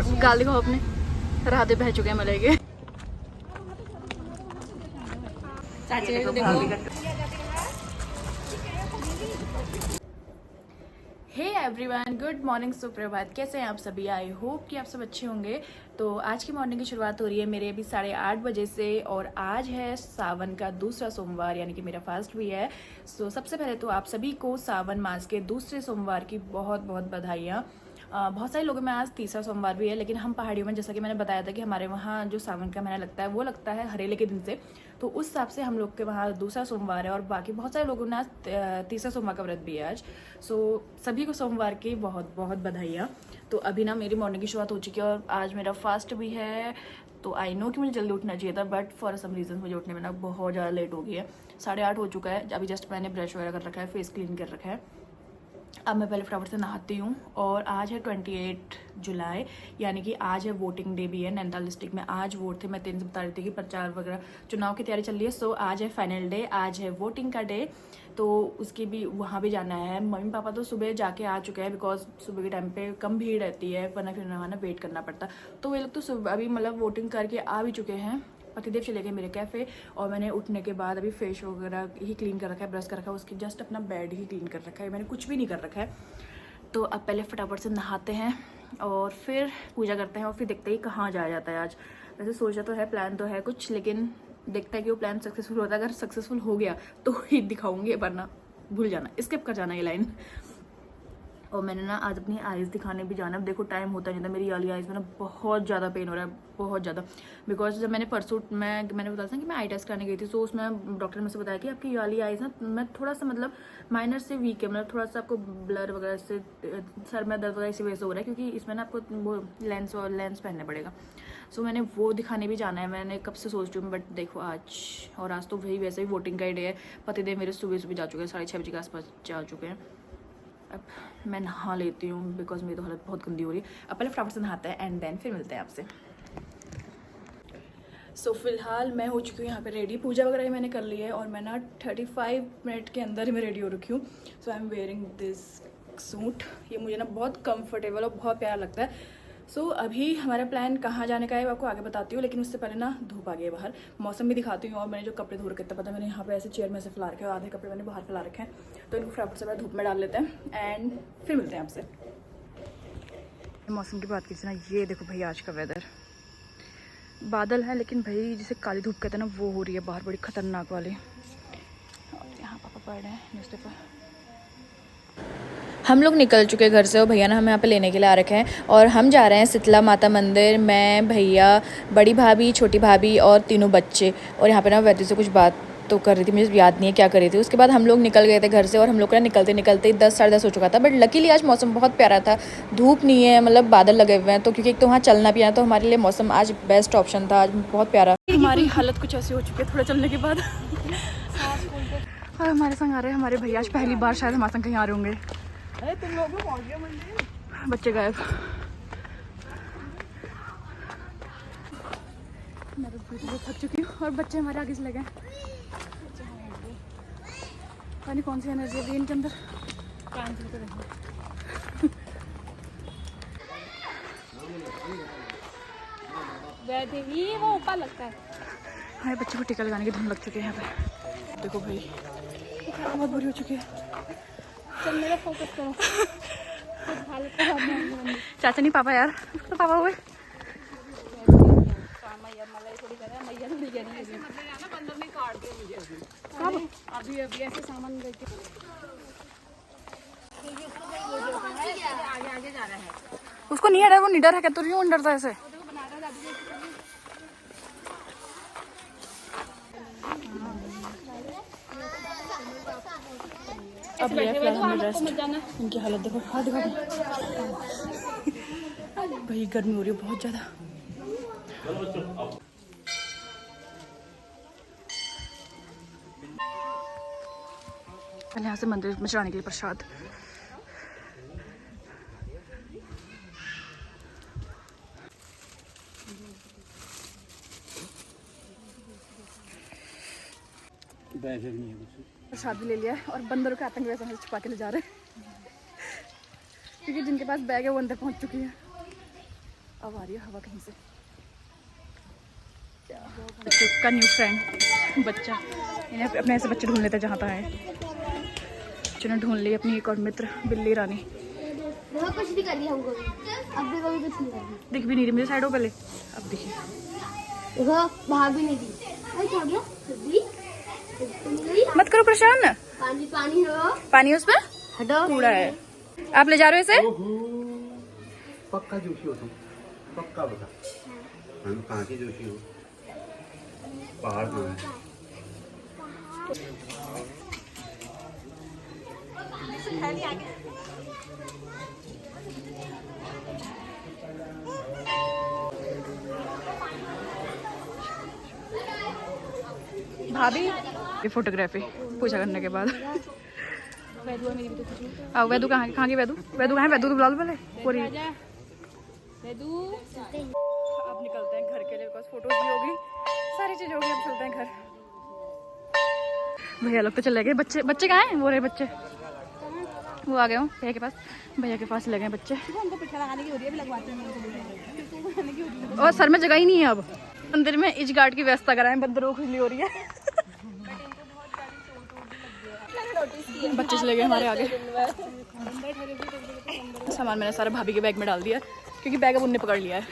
गाल दिखाओ अपने, राधे बह चुके हैं मले के। चाची को देखो। हे एवरीवन, गुड मॉर्निंग, सुप्रभात। कैसे हैं आप सभी? आई होप कि आप सब अच्छे होंगे। तो आज की मॉर्निंग की शुरुआत हो रही है मेरे अभी 8:30 बजे से, और आज है सावन का दूसरा सोमवार, यानी कि मेरा फास्ट भी है। सो सबसे पहले तो आप सभी को सावन मास के दूसरे सोमवार की बहुत बहुत बधाइयाँ। बहुत सारे लोगों में आज तीसरा सोमवार भी है, लेकिन हम पहाड़ियों में, जैसा कि मैंने बताया था कि हमारे वहाँ जो सावन का महीना लगता है वो लगता है हरेले के दिन से, तो उस हिसाब से हम लोग के वहाँ दूसरा सोमवार है। और बाकी बहुत सारे लोगों ने आज तीसरा सोमवार का व्रत भी है आज। सो सभी को सोमवार की बहुत बहुत बधाइयाँ। तो अभी ना मेरी मॉर्निंग की शुरुआत हो चुकी है और आज मेरा फास्ट भी है। तो आई नो कि मुझे जल्दी उठना चाहिए था, बट फॉर सम रीज़न मुझे उठने में ना बहुत ज़्यादा लेट हो गई है। 8:30 हो चुका है। अभी जस्ट मैंने ब्रश वगैरह कर रखा है, फेस क्लीन कर रखा है। अब मैं पहले फटाफट से नहाती हूँ। और आज है 28 जुलाई, यानी कि आज है वोटिंग डे भी है। नैनीताल डिस्ट्रिक्ट में आज वोट थे। मैं 3 से बता रही थी कि प्रचार वगैरह चुनाव की तैयारी चल रही है। सो आज है फाइनल डे, आज है वोटिंग का डे। तो उसकी भी वहाँ भी जाना है। मम्मी पापा तो सुबह जाके आ चुके हैं, बिकॉज सुबह के टाइम पे कम भीड़ रहती है, वरना फिर नहाना वेट करना पड़ता। तो वे लोग तो सुबह अभी मतलब वोटिंग करके आ भी चुके हैं। पतिदेव चले गए मेरे कैफ़े, और मैंने उठने के बाद अभी फेस वगैरह ही क्लीन कर रखा है, ब्रश कर रखा है, उसकी जस्ट अपना बेड ही क्लीन कर रखा है, मैंने कुछ भी नहीं कर रखा है। तो अब पहले फटाफट से नहाते हैं और फिर पूजा करते हैं, और फिर देखते ही कहाँ जाया जाता है आज। वैसे सोचा तो है, प्लान तो है कुछ, लेकिन देखता है कि वो प्लान सक्सेसफुल होता है। अगर सक्सेसफुल हो गया तो ही दिखाऊंगी, वरना भूल जाना, स्किप कर जाना ये लाइन। और मैंने ना आज अपनी आइज़ दिखाने भी जाना। अब देखो टाइम होता नहीं था, मेरी वाली आइज़ में ना बहुत ज़्यादा पेन हो रहा है, बहुत ज़्यादा। बिकॉज जब मैंने परसों मैंने बताया था कि मैं आई टेस्ट कराने गई थी, तो उसमें डॉक्टर ने मुझसे बताया कि आपकी वाली आइज़ ना मैं थोड़ा सा मतलब माइनर से वीक है, मतलब थोड़ा सा आपको ब्लर वगैरह से सर में दर्द वगैरह इसी वजह से हो रहा है, क्योंकि इसमें ना आपको वो लेंस पहनना पड़ेगा। सो मैंने वो दिखाने भी जाना है, मैंने कब से सोच रही हूँ, बट देखो आज, और आज तो वही वैसे ही वोटिंग का ही डे है। पतिदेव मेरे सुबह सुबह जा चुके हैं, 6:30 बजे के आसपास जा चुके हैं। अब मैं नहा लेती हूँ, बिकॉज मेरी तो हालत बहुत गंदी हो रही है। अब पहले फटाफट से नहाते हैं एंड देन फिर मिलते हैं आपसे। सो फिलहाल मैं हो चुकी हूँ यहाँ पे रेडी। पूजा वगैरह मैंने कर ली है, और मैं ना 35 मिनट के अंदर ही मैं रेडी हो रखी हूँ। So I am wearing this suit. ये मुझे ना बहुत कंफर्टेबल और बहुत प्यारा लगता है। सो अभी हमारा प्लान कहाँ जाने का है आपको आगे बताती हूँ, लेकिन उससे पहले ना धूप आ गई है बाहर, मौसम भी दिखाती हूँ। और मैंने जो कपड़े धो रखे थे, पता मैंने यहाँ पे ऐसे चेयर में से फैला रखे हैं, आधे कपड़े मैंने बाहर फैला रखे हैं, तो इनको फटाफट से धूप में डाल लेते हैं एंड फिर मिलते हैं आपसे। मौसम की बात कीजिए ना, ये देखो भाई आज का वेदर, बादल है लेकिन भाई जिसे काली धूप कहते हैं ना, वो हो रही है बाहर, बड़ी खतरनाक वाली। और यहाँ पापा पढ़ रहे हैं न्यूज़पेपर। हम लोग निकल चुके घर से, और भैया ने हमें यहाँ पे लेने के लिए आ रखे हैं, और हम जा रहे हैं शीतला माता मंदिर। मैं, भैया, बड़ी भाभी, छोटी भाभी और तीनों बच्चे। और यहाँ पे ना वैसे से कुछ बात तो कर रही थी, मुझे याद नहीं है क्या कर रही थी। उसके बाद हम लोग निकल गए थे घर से, और हम लोग का निकलते निकलते 10 साढ़े 10 हो चुका था। बट लकीली आज मौसम बहुत प्यारा था, धूप नहीं है, मतलब बादल लगे हुए हैं, तो क्योंकि एक तो वहाँ चलना भी है, तो हमारे लिए मौसम आज बेस्ट ऑप्शन था, आज बहुत प्यारा। हमारी हालत कुछ ऐसी हो चुकी है थोड़ा चलने के बाद। और हमारे संग आ रहे हैं हमारे भैया, आज पहली बार शायद हमारे संग कहीं आ रहे होंगे। तुम लोग पहुंच गए मंदिर, बच्चे गायब। मैं तो थक चुकी हूँ, और बच्चे हमारे आगे से लगे। पता नहीं कौन सी एनर्जी है इनके अंदर। वो ऊपर लगता है। हमारे बच्चे को टीका लगाने की धुन लग चुकी है यहाँ पे। देखो भाई बहुत बुरी हो चुकी है। चल मेरा फोकस करो। चाचा नहीं पापा यार, तो पापा हुए। अभी ऐसे सामान लेके आगे जा रहा है। उसको नहीं हटा, वो निडर है, क्या तो क्यों डरता है ऐसे। अब इनकी हालत देखो, हाँ देखो भाई गर्मी हो रही है बहुत ज्यादा। पहले यहाँ से मंदिर में चढ़ाने के लिए प्रसाद। प्रसाद भी ले लिया है, और बंदरों का आतंक वैसे छुपा के ले जा रहे हैं, क्योंकि जिनके पास बैग है वो अंदर पहुंच चुकी है। अब हवा आ रही है, हवा कहीं से। बच्चों का न्यू फ्रेंड बच्चा, इन्हें अपने ऐसे बच्चे ढूंढ लेते जहाँ तक आए। बच्चों ने ढूंढ ली अपनी एक और मित्र बिल्ली रानी। कुछ नहीं कर दिया हमको, अब देखो भी कुछ नहीं कर दी। दिख भी नहीं रही मुझे साइड हो पहले, अब दिखी। देखो बाहर भी नहीं दी। अरे क्या हो गया? मत करो परेशान। पानी पानी हो, पानी उस पर हटो। कूड़ा है। आप ले जा रहे हो इसे? पक्का जोशी हो तुम, पक्का बता। हम कहाँ की जोशी हो? पहाड़ कहाँ है? भाभी ये फोटोग्राफी पूछा करने के बाद। आओ वैदू कहाँ की? वैदू कहाँ है? वैदू तो बुला लो पहले पूरी। अब निकलते हैं घर के लिए, बिकॉज फोटोज भी होगी, सारी चीजें होगी। अब चलते हैं घर। भैया लोग तो चले गए। बच्चे कहाँ हैं? वो रहे बच्चे, वो आ गए हो भैया के पास। भैया के पास लगे हैं बच्चे। और सर में जगह ही नहीं है। अब मंदिर में इच गार्ड की व्यवस्था कराएं, बंदरों खुजली हो रही है। बच्चे चले गए हमारे आगे। सामान मैंने सारा भाभी के बैग में डाल दिया क्योंकि बैग अब उनने पकड़ लिया है।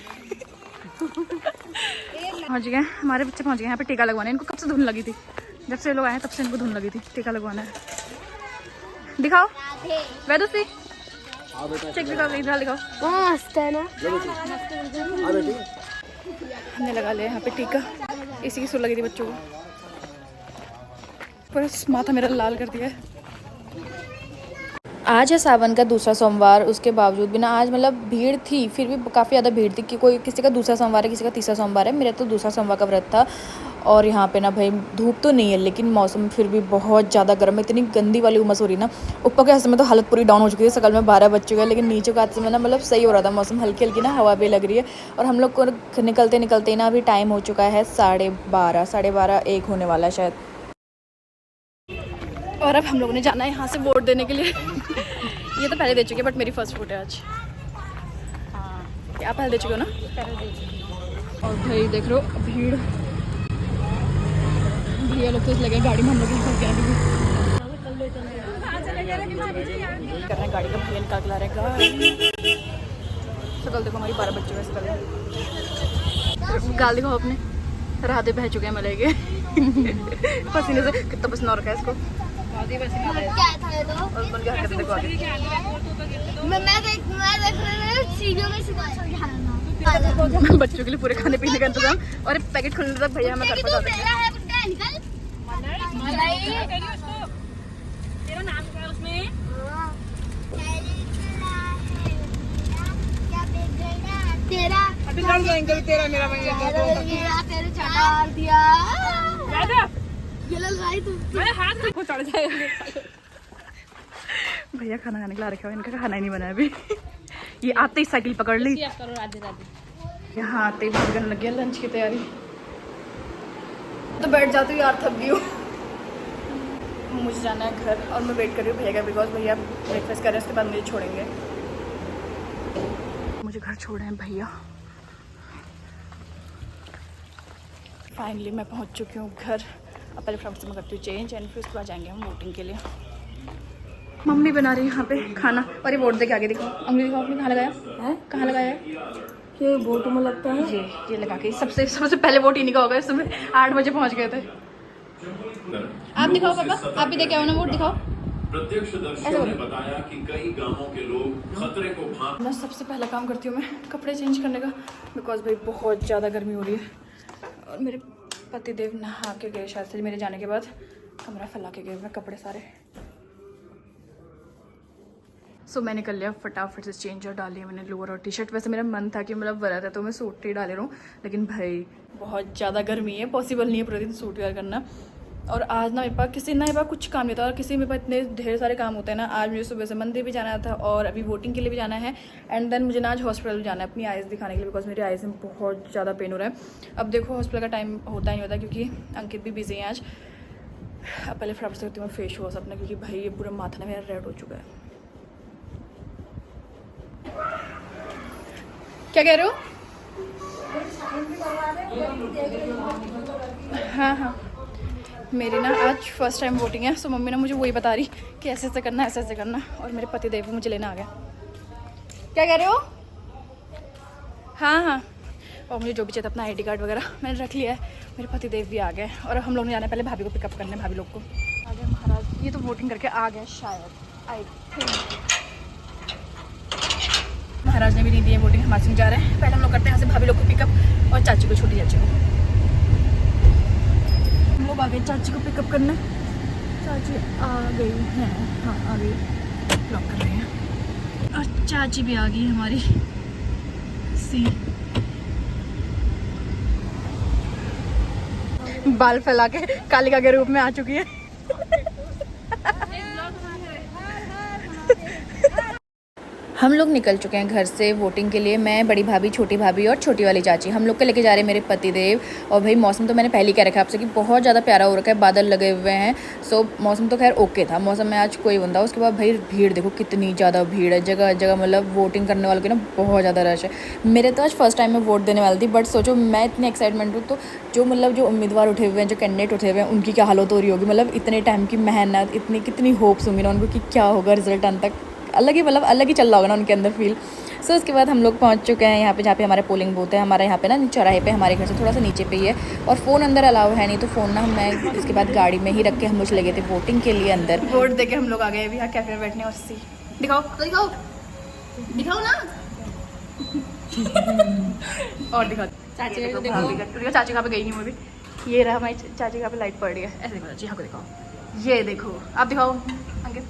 पहुंच गए हमारे बच्चे, पहुंच गए यहाँ पे टीका लगवाने। इनको कब से धुन लगी थी, जब से लोग आए तब से इनको धुन लगी थी। टीका लगवाना है। दिखाओ वैदू सी, चेक दिखाओ, इधर दिखाओ। मस्त है ना? हमने लगा लिया यहाँ पे टीका। इसी की सुर लगी थी बच्चों को। पूरा माथा मेरा लाल कर दिया है। आज है सावन का दूसरा सोमवार, उसके बावजूद भी ना आज मतलब भीड़ थी, फिर भी काफ़ी ज़्यादा भीड़ थी कि कोई किसी का दूसरा सोमवार है, किसी का तीसरा सोमवार है। मेरा तो दूसरा सोमवार का व्रत था। और यहाँ पे ना भाई धूप तो नहीं है, लेकिन मौसम फिर भी बहुत ज़्यादा गर्म है। इतनी गंदी वाली उमस हो रही ना। ऊपर के हिस्से में तो हालत पूरी डाउन हो चुकी है, सकल में 12 बज चुके हैं, लेकिन नीचे का हिस्से में ना मतलब सही हो रहा था मौसम। हल्की हल्की ना हवा भी लग रही है। और हम लोग को निकलते निकलते ना अभी टाइम हो चुका है 12:30 1 होने वाला है शायद। और अब हम लोगों ने जाना है यहाँ से वोट देने के लिए। ये तो पहले दे चुके, बट मेरी फर्स्ट वोट है आज। आप पहले दे चुके हो ना? और भाई देख रहे हो भीड़, भैया लोग तो लगे गाड़ी में, हम लोग फंस गए कर रहे हैं गाड़ी का। भैया निकाल के ला रहे हैं गाड़ी। सकल देखो हमारी 12 बच्चे वैसे कर गाल दिखाओ अपने, राधे बह चुके हैं मले के पसीने से। कितना पसीना हो रखा है इसको। क्या था ये तो? और बन गया हरकत देखो आगे। मैं देख रही हूँ सीढ़ियों में से जाना। बच्चों के लिए पूरे खाने पीने का इंतजाम। और पैकेट खुलने तक भैया हमें घर पहुंचा देंगे। तेरा नाम क्या है उसमें? तेरा अभी लड़ जाएंगे तेरा मेरा तेरे चढ़ा दिया। ये लड़ाई तू अरे हाथ को चढ़ जाएगा। भैया खाना खाने के ला रखा है, इनका खाना ही नहीं बना अभी। ये आते ही साइकिल पकड़ ली। करो राधे राधे। यहाँ आते ही भागने लग गया लंच की तैयारी। तो बैठ जाती हूँ यार, थक गई हूँ। मुझे जाना है घर और मैं वेट कर रही हूँ भैया का, बिकॉज भैया ब्रेकफास्ट कर रहे हैं, उसके बाद मुझे छोड़ेंगे। मुझे घर छोड़ रहे हैं भैया। फाइनली मैं पहुँच चुकी हूँ घर। अब पहले फ्रॉक से मैं करती हूँ चेंज एंड फिर उसके बाद जाएंगे हम वोटिंग के लिए। मम्मी बना रही है यहाँ पे खाना। और ये वोट दे के आगे दिखाओ, अंगली दिखाओ अपनी। कहाँ लगाया है? कहाँ लगाया है? ये वोट में लगता है ये लगा के। सबसे पहले वोट इन्हीं का होगा। इस समय 8 बजे पहुँच गए थे। आप दिखाओ पापा, आप भी देके आओ ना वोट, दिखाओ। प्रत्यक्षदर्शियों ने बताया कि कई गांवों के लोग खतरे को भांप। मैं सबसे पहला काम करती हूँ मैं कपड़े चेंज करने का, बिकॉज भाई बहुत ज़्यादा गर्मी हो रही है। और मेरे पतिदेव नहा के गए शायद से मेरे जाने के बाद, कमरा फैला के गए मैं कपड़े सारे। सो मैंने कर लिया फटाफट से चेंज और डाली मैंने लोअर और टी शर्ट। वैसे मेरा मन था कि मतलब व्रत है तो मैं सूट ही डाले रहूँ, लेकिन भाई बहुत ज़्यादा गर्मी है, पॉसिबल नहीं है पूरे दिन सूट वेयर करना। और आज ना मेरे पास कुछ काम नहीं था, और किसी मेरे पास इतने ढेर सारे काम होते हैं ना। आज मुझे सुबह से मंदिर भी जाना था और अभी वोटिंग के लिए भी जाना है, एंड देन मुझे ना आज हॉस्पिटल भी जाना है अपनी आइज़ दिखाने के लिए, बिकॉज मेरी आइज़ में बहुत ज़्यादा पेन हो रहा है। अब देखो हॉस्पिटल का टाइम होता ही नहीं होता क्योंकि अंकित भी बिजी है आज। अब पहले फटाफट से करती हूँ मैं फेस वॉश अपना, क्योंकि भाई ये पूरा माथा ना मेरा रेड हो चुका है। क्या कह रहे हो? हाँ हाँ, मेरी ना आज फर्स्ट टाइम वोटिंग है, सो मम्मी ने मुझे वही बता रही कि ऐसे ऐसे करना, ऐसे ऐसे करना। और मेरे पति देव मुझे लेना आ गया। क्या कह रहे हो? हाँ हाँ, और मुझे जो भी चाहिए अपना ID कार्ड वगैरह मैंने रख लिया है। मेरे पति देव भी आ गए और हम लोग ने जाना है पहले भाभी को पिकअप करने। भाभी लोग को आ गए महाराज, ये तो वोटिंग करके आ गए शायद, आई थिंक। महाराज ने भी नहीं दी है वोटिंग, हमारे संग जा रहे हैं। पहले हम लोग करते हैं यहाँ से भाभी लोग को पिकअप और चाची को, छोटी चाची को। हम लोग आ गए चाची को पिकअप करने। चाची आ गई हैं, हाँ आ गई, लॉक कर रही हैं। और चाची भी आ गई हमारी सी। बाल फैला के कालिका के रूप में आ चुकी है। हम लोग निकल चुके हैं घर से वोटिंग के लिए। मैं, बड़ी भाभी, छोटी भाभी और छोटी वाली चाची, हम लोग के लेके जा रहे हैं मेरे पति देव। और भाई मौसम तो मैंने पहले ही कह रखा है आपसे कि बहुत ज़्यादा प्यारा हो रखा है, बादल लगे हुए हैं। सो मौसम तो खैर ओके था, मौसम में आज कोई बंदा। उसके बाद भाई भीड़ देखो कितनी ज़्यादा भीड़ है, जगह जगह मतलब वोटिंग करने वालों की ना बहुत ज़्यादा रश है। मेरे तो आज फर्स्ट टाइम में वोट देने वाली थी, बट सोचो मैं इतनी एक्साइटमेंट हूँ, तो जो उम्मीदवार उठे हुए हैं, जो कैंडिडेट उठे हुए हैं, उनकी क्या हालत हो रही होगी। मतलब इतने टाइम की मेहनत, इतनी कितनी होप्स होंगी ना उनको कि क्या होगा रिजल्ट आने तक, अलग ही चल रहा होगा ना उनके अंदर फील। सो उसके बाद हम लोग पहुंच चुके हैं यहाँ पे, जहाँ पे हमारा पोलिंग बूथ है। हमारा यहाँ पे ना चौराहे पे, हमारे घर से थोड़ा सा नीचे पे ही है। और फ़ोन अंदर अलाउ है नहीं, तो फ़ोन ना मैं इसके बाद गाड़ी में ही रख के हम लोग चले गए थे वोटिंग के लिए अंदर। वोट दे के हम लोग आ गए अभी यहाँ कैफे में बैठने। और सी दिखाओ दिखाओ दिखाओ ना और दिखाओ चाची को देखो। चाची कहाँ पे गई नहीं वो भी। ये रहा हमारी चाची कहाँ पे लाइट पड़ रही है। ऐसे देखो चाची, यहाँ को दिखाओ, ये देखो आप दिखाओ। अंकित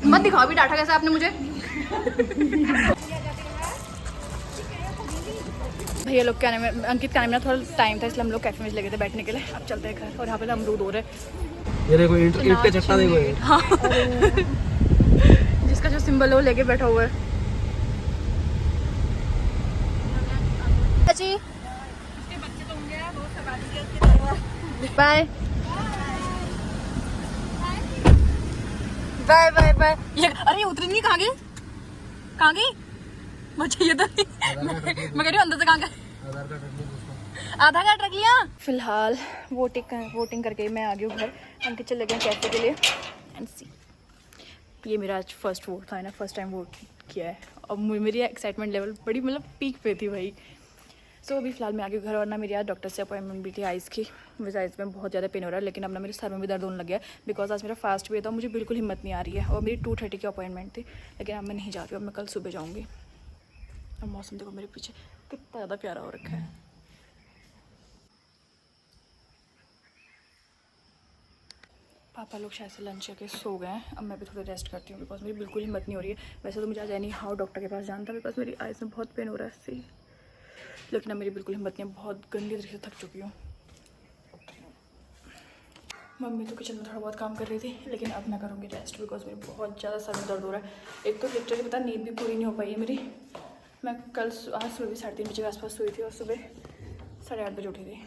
मत दिखाओ, भी डांटा कैसा आपने मुझे। भैया लोग क्या नाम है, अंकित का नाम है, थोड़ा टाइम था इसलिए हम लोग कैफे में लगे थे बैठने के लिए। अब चलते हैं घर। और यहाँ पे ना अमरूद हो रहे हैं, ये देखो ईंट के चट्टा देखो ये। हाँ जिसका जो सिंबल है वो लेके बैठा हुआ है। जी बाय बाय बाय बाय। ये अरे उतरी नहीं, कहाँ गई कहाँ गई मुझे ये तो मैं कह रही हूँ अंदर से कहाँ गए। आधार कार्ड रख लिया। फिलहाल वोटिंग करके मैं आ गई हूँ घर। अंकित चले गए कैफे के लिए। एंड सी, ये मेरा आज फर्स्ट वोट था ना, फर्स्ट टाइम वोट किया है। और मेरी एक्साइटमेंट लेवल बड़ी मतलब पीक पे थी भाई। सो अभी फिलहाल मैं आ गई घर। और ना मेरी आज डॉक्टर से अपॉइंटमेंट भी थी आइज़ की। मुझे आइज़ में बहुत ज़्यादा पेन हो रहा है, लेकिन अब ना मेरे सर में भी दर्द होने लग गया है, बिकॉज आज मेरा फास्ट भी था। मुझे बिल्कुल हिम्मत नहीं आ रही है। और मेरी 2:30 की अपॉइंटमेंट थी, लेकिन अब मैं नहीं जा रही हूँ, अब मैं कल सुबह जाऊँगी। और मौसम देखो मेरे पीछे कितना ज़्यादा प्यारा हो रखा है। पापा लोग शायद से लंच करके सो गए हैं। अब मैं भी थोड़ी रेस्ट करती हूँ, बिकॉज मेरी बिल्कुल हिम्मत नहीं हो रही है। वैसे तो मुझे आज एनी हाउ डॉक्टर के पास जाना था, बिकॉज मेरी आइज़ में बहुत पेन हो रहा है सी, लेकिन अब मेरी बिल्कुल हिम्मत नहीं है। बहुत गंदी तरीके से थक चुकी हूँ। मम्मी तो किचन में थोड़ा बहुत काम कर रही थी, लेकिन अब मैं करूँगी रेस्ट, बिकॉज मेरी बहुत ज़्यादा सर में दर्द हो रहा है। एक तो लिटरली पता नींद भी पूरी नहीं हो पाई है मेरी। मैं आज सुबह भी 3:30 बजे के आसपास सोई थी और सुबह 8:30 बजे उठी थी।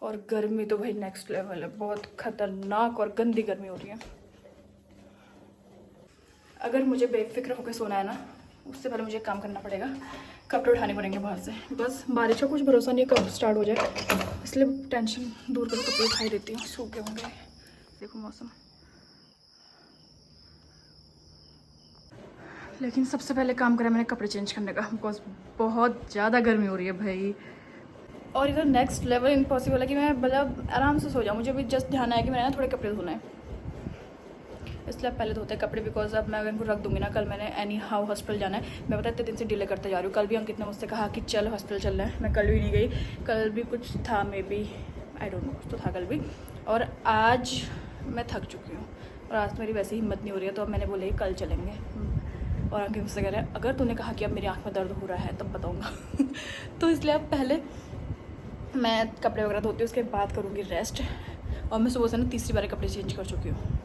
और गर्मी तो भाई नेक्स्ट लेवल है, बहुत खतरनाक और गंदी गर्मी हो रही है। अगर मुझे बेफिक्र होकर सोना है ना, उससे पहले मुझे काम करना पड़ेगा, कपड़े उठाने पड़ेंगे बाहर से। बस बारिश का कुछ भरोसा नहीं है कब स्टार्ट हो जाए, इसलिए टेंशन दूर कर कपड़े उठाई देती हूँ, सूखे होंगे। देखो मौसम। लेकिन सबसे पहले काम करा मैंने कपड़े चेंज करने का, बिकॉज बहुत ज़्यादा गर्मी हो रही है भाई। और इधर नेक्स्ट लेवल इम्पॉसिबल है कि मैं मतलब आराम से सो जाऊँ। मुझे भी जस्ट ध्यान आया कि मैंने ना थोड़े कपड़े धोने हैं, इसलिए पहले धोते हैं कपड़े, बिकॉज अब मैं इनको रख दूँगी ना। कल मैंने एनी हाउ हॉस्पिटल जाना है। मैं पता इतने दिन से डिले करते जा रही हूँ। कल भी अंकित ने मुझसे कहा कि चल हॉस्पिटल चलना है, मैं कल भी नहीं गई। कल भी कुछ था, maybe I don't know, कुछ तो था कल भी। और आज मैं थक चुकी हूँ और आज मेरी वैसे हिम्मत नहीं हो रही है, तो अब मैंने बोले कल चलेंगे। और अंकित मुझसे कह रहे हैं अगर तूने कहा कि अब मेरी आँख में दर्द हो रहा है तब बताऊँगा तो इसलिए अब पहले मैं कपड़े वगैरह धोती हूँ, उसके बाद करूँगी रेस्ट। और मैं सुबह से ना 3री बार कपड़े चेंज कर चुकी हूँ।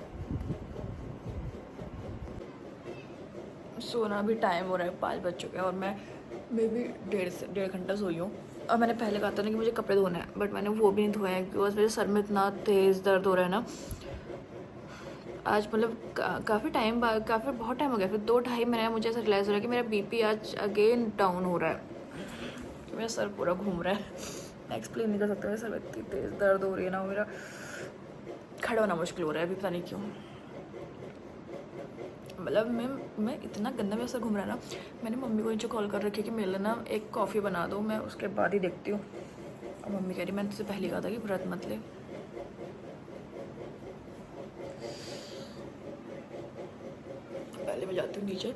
सोना भी टाइम हो रहा है, 5 बज चुके हैं और मैं मे भी 1.5 घंटा सोई हूँ। और मैंने पहले कहा था ना कि मुझे कपड़े धोने हैं, बट मैंने वो भी नहीं धोए हैं, बिकॉज मेरे सर में इतना तेज़ दर्द हो रहा है ना। आज मतलब काफ़ी टाइम बाद, बहुत टाइम हो गया, फिर 2-2.5 महीने मुझे ऐसा रियलाइज़ हो रहा है कि मेरा बीपी आज अगेन डाउन हो रहा है। मेरा सर पूरा घूम रहा है, मैं एक्सप्लेन नहीं कर सकता। मेरे सर में इतनी तेज़ दर्द हो रही है ना, मेरा खड़ा होना मुश्किल हो रहा है अभी, पता नहीं क्यों। मतलब मैं इतना गंदा मेरा सर घूम रहा है ना, मैंने मम्मी को नीचे कॉल कर रखी है कि मेरे लिए ना एक कॉफ़ी बना दो, मैं उसके बाद ही देखती हूँ। और मम्मी कह रही मैंने तुझसे पहले कहा था कि व्रत मत ले। पहले मैं जाती हूँ नीचे,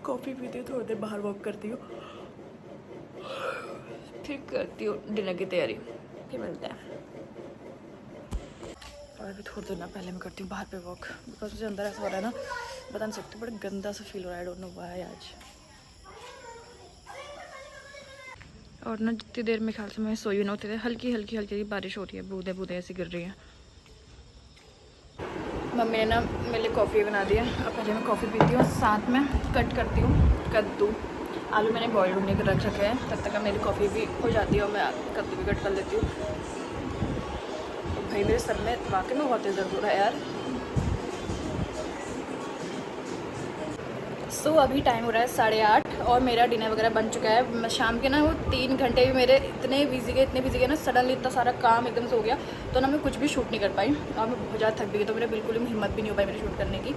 कॉफ़ी पीती हूँ, थोड़ी देर बाहर वॉक करती हूँ, फिर करती हूँ डिनर की तैयारी, फिर मिलते हैं। और अभी थोड़ी देर ना पहले मैं करती हूँ बाहर पे वॉक, बिकॉज मुझे अंदर ऐसा हो रहा है ना, बता नहीं सकती, बड़ा गंदा सा फील हो रहा है। आई डोंट नो व्हाई आज। और ना जितनी देर में ख्याल से मैं सोई ना, उतनी देर हल्की हल्की बारिश हो रही है, बूंदे बूंदे ऐसी गिर रही हैं। मम्मी ने ना मेरे लिए कॉफ़ी बना दी है। अब पहले मैं कॉफ़ी पीती हूँ, साथ में कट करती हूँ कद्दू। आलू मैंने बॉयल होने के रख रखे हैं, तब तक मेरी कॉफ़ी भी हो जाती है और मैं कद्दू भी कट कर लेती हूँ। तो भाई मेरे सर में वाकई में बहुत तेज़ दर्द हो रहा है यार। सो अभी टाइम हो रहा है 8:30 और मेरा डिनर वगैरह बन चुका है। शाम के ना वो 3 घंटे भी मेरे इतने बिजी गए ना, सडनली इतना सारा काम एकदम से हो गया, तो ना मैं कुछ भी शूट नहीं कर पाई और मैं बहुत ज़्यादा थक भी गई, तो मेरे बिल्कुल भी हिम्मत भी नहीं हो पाई मेरे शूट करने की।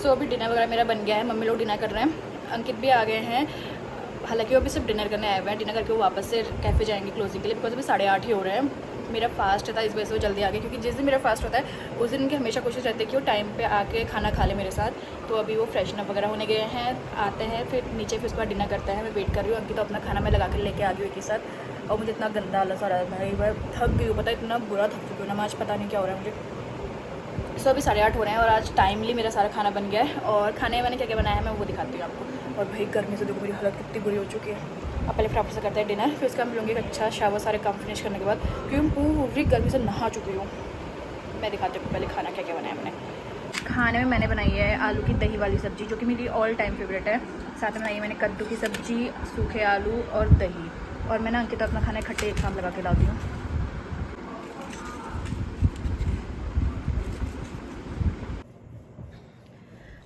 सो अभी डिनर वगैरह मेरा बन गया है, मम्मी लोग डिनर कर रहे हैं, अंकित भी आ गए हैं। हालांकि वो अभी सिर्फ डिनर करने आए हुए हैं, डिनर करके वो वापस से कैफ़े जाएंगे क्लोजिंग के लिए, बिकॉज अभी 8:30 ही हो रहे हैं। मेरा फास्ट था, इस वजह से वो जल्दी आ गए, क्योंकि जिस दिन मेरा फास्ट होता है उस दिन उनकी हमेशा कोशिश रहती है कि वो टाइम पे आके खाना खा ले मेरे साथ। तो अभी वो फ्रेशन अप वगैरह होने गए हैं, आते हैं फिर नीचे, फिर उसके बाद डिनर करते हैं। मैं वेट कर रही हूँ, अंकित तो अपना खाना मैं लगा कर लेके आ गई एक ही साथ। और मुझे इतना गंदा आलस आ रहा है भाई, मैं थक गई हूँ, पता है इतना बुरा थक चुकी हूँ ना मैं, आज पता नहीं क्या हो रहा है मुझे। सो अभी 8:30 हो रहे हैं और आज टाइमली मेरा सारा खाना बन गया है। और खाने मैंने क्या क्या बनाया है मैं वो दिखाती हूँ आपको। और भाई गर्मी से देखो मेरी हालत कितनी बुरी हो चुकी है। अब पहले फटाफट से करते हैं डिनर, फिर उसका हम लूँगी एक अच्छा शावर सारे काम फिनिश करने के बाद, क्योंकि मैं पूरी गर्मी से नहा चुकी हूँ। मैं दिखाती हूँ पहले खाना क्या क्या बनाया मैंने। खाने में मैंने बनाई है आलू की दही वाली सब्ज़ी, जो कि मेरी ऑल टाइम फेवरेट है। साथ में बनाई है मैंने कद्दू की सब्ज़ी, सूखे आलू और दही। और मैं ना अंकित अपना खाना खट्टे एक साथ लगा के लाती हूँ।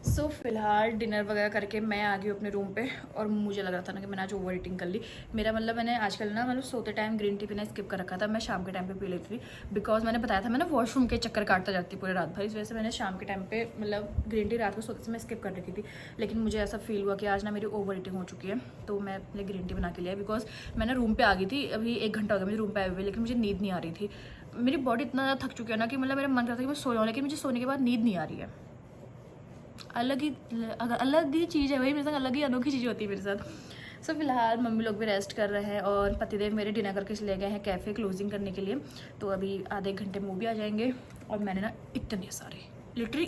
सो फिलहाल डिनर वगैरह करके मैं आ गई अपने रूम पे, और मुझे लग रहा था ना कि मैंने आज ओवर ईटिंग कर ली। मेरा मतलब मैंने आजकल ना मतलब सोते टाइम ग्रीन टी पीना स्किप कर रखा था, मैं शाम के टाइम पे पी लेती थी, बिकॉज मैंने बताया था मैं ना वॉशरूम के चक्कर काटता जाती पूरे रात भर, इस वजह से मैंने शाम के टाइम पे मतलब ग्रीन टी रात को सोते समय स्किप कर रखी थी। लेकिन मुझे ऐसा फील हुआ कि आज ना मेरी ओवर ईटिंग हो चुकी है, तो मैं अपने ग्रीन टी बना के लिया, बिकॉज मैं ना रूम पर आ गई थी, अभी 1 घंटा हो गया मुझे रूम पर आए हुए, लेकिन मुझे नींद नहीं आ रही थी। मेरी बॉडी इतना ज़्यादा थक चुकी है ना कि मतलब मेरा मन करता है कि मैं सो जाऊँ, लेकिन मुझे सोने के बाद नींद नहीं आ रही है। अलग ही चीज़ है भाई, मेरे साथ अलग ही अनोखी चीज़ होती है मेरे साथ। सो फिलहाल मम्मी लोग भी रेस्ट कर रहे हैं और पतिदेव मेरे डिनर करके चले गए हैं कैफ़े क्लोजिंग करने के लिए, तो अभी आधे घंटे में वो भी आ जाएंगे। और मैंने ना इतने सारे, लिटरली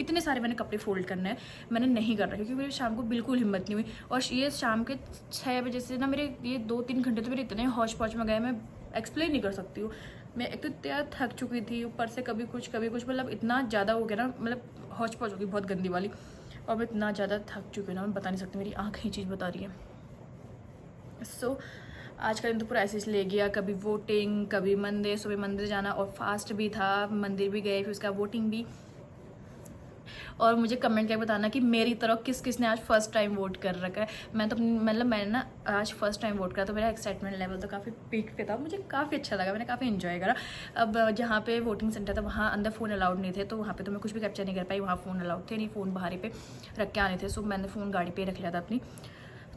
इतने सारे मैंने कपड़े फोल्ड करने हैं, मैंने नहीं कर रहा क्योंकि मेरी शाम को बिल्कुल हिम्मत नहीं हुई। और ये शाम के 6 बजे से ना मेरे ये 2-3 घंटे तो मेरे इतने हौच पौच में गए, मैं एक्सप्लेन नहीं कर सकती हूँ। मैं एक तो इतना थक चुकी थी, ऊपर से कभी कुछ मतलब इतना ज़्यादा हो गया ना, मतलब हौच पौच होगी बहुत गंदी वाली। और मैं इतना ज़्यादा थक चुकी हूँ ना, मैं बता नहीं सकती, मेरी आँख ही चीज़ बता रही है। सो आज का दिन तो पूरा ऐसे ले गया, कभी वोटिंग, कभी मंदिर, सुबह मंदिर जाना और फास्ट भी था, मंदिर भी गए, फिर उसका वोटिंग भी। और मुझे कमेंट करके बताना कि मेरी तरह किस किस ने आज फर्स्ट टाइम वोट कर रखा है। मैं तो मतलब मैंने ना आज फर्स्ट टाइम वोट करा, तो मेरा एक्साइटमेंट लेवल तो काफ़ी पीक पे था, मुझे काफ़ी अच्छा लगा, मैंने काफ़ी इन्जॉय करा। अब जहाँ पे वोटिंग सेंटर था वहाँ अंदर फ़ोन अलाउड नहीं थे, तो वहाँ पे तो मैं कुछ भी कैप्चर नहीं कर पाई, वहाँ फ़ोन अलाउड थे नहीं, फ़ोन बाहर ही पे रख के आने थे। सो मैंने फ़ोन गाड़ी पर रख लिया था अपनी।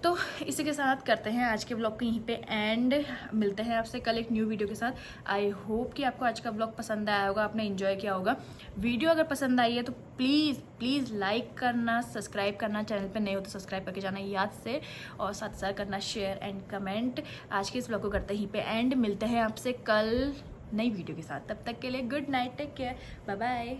तो इसी के साथ करते हैं आज के ब्लॉग को यहीं पे एंड, मिलते हैं आपसे कल एक न्यू वीडियो के साथ। आई होप कि आपको आज का ब्लॉग पसंद आया होगा, आपने एंजॉय किया होगा। वीडियो अगर पसंद आई है तो प्लीज़ लाइक करना, सब्सक्राइब करना, चैनल पे नए हो तो सब्सक्राइब करके जाना याद से, और साथ साथ करना शेयर एंड कमेंट। आज के इस ब्लॉग को करते यहीं पे एंड, मिलते हैं आपसे कल नई वीडियो के साथ। तब तक के लिए good night, take care, bye bye.